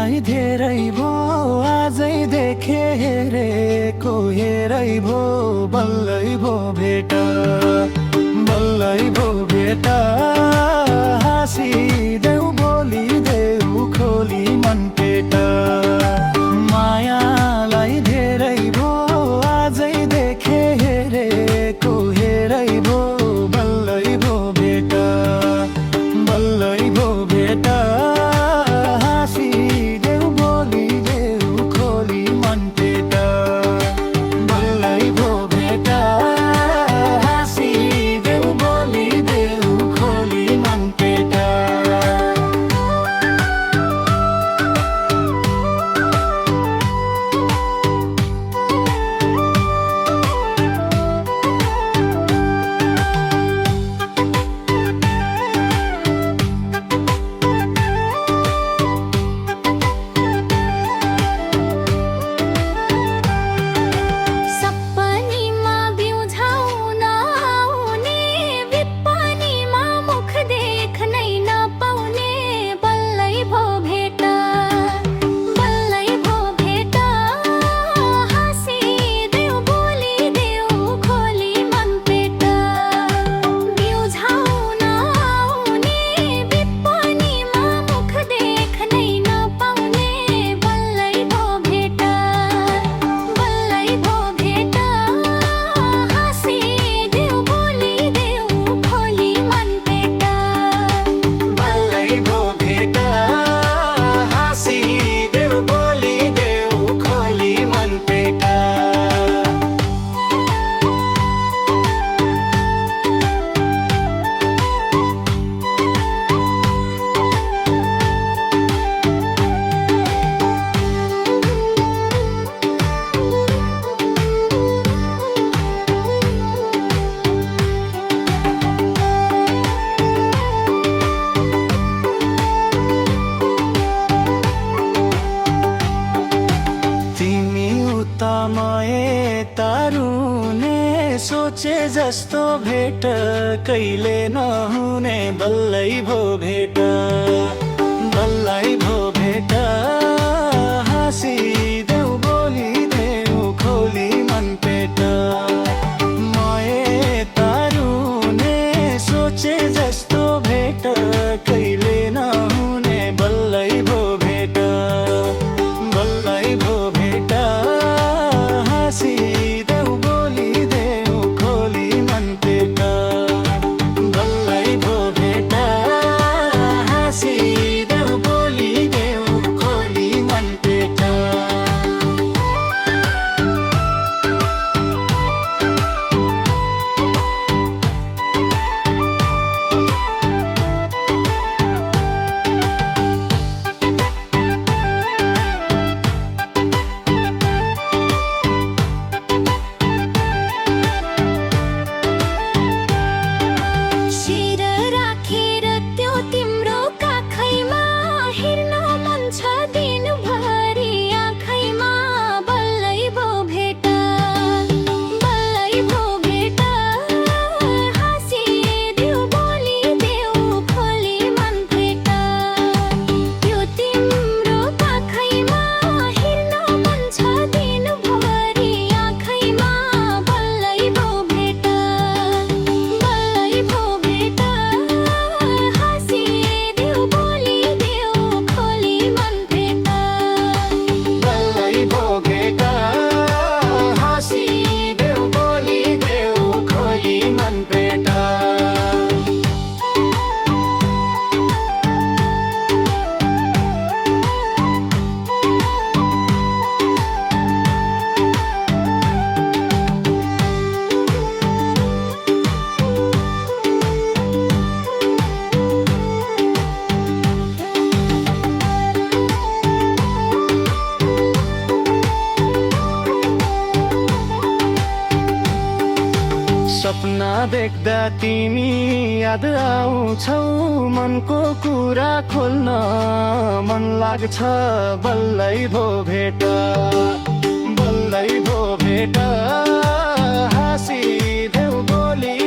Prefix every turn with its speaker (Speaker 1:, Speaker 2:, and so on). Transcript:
Speaker 1: मायालाई धेरै भो आजै देखे हेरेको हेरै भो बल्लै भो भेट बल्लै भो भेट हाँसिदेऊ बोलिदेऊ खोली मन पेट मायालाई धेरै भो आजै देखे हेरेको हेरै भो बल्लै भो भेट बल्लै भो भेट हाँसिदेऊ बोलिदेऊ खोली मन पेट बल्लै भो भेट हाँसिदेऊ बोलिदेऊ खोली मन पेट तारुने सोचे जस्तो भेट कहिले नहुने बल्लै भो भेट बल्लै भो भेट हाँसिदेऊ बोलिदेऊ खोली मन पेट मये तारुने सोचे जस्तो भेट कहिले नहुने बल्लै भो भेट बल्लै भो भेट हाँसिदेऊ बोलिदेऊ खोली मन पेट बल्लै भो भेट हाँसिदेऊ बोलिदेऊ खोली मन पेट सपना देख्दा तिमी याद आउँछौ मनको कुरा खोल्न मन लाग्छ बल्लै भो भेट बल्लै भो भेट हाँसिदेऊ बोली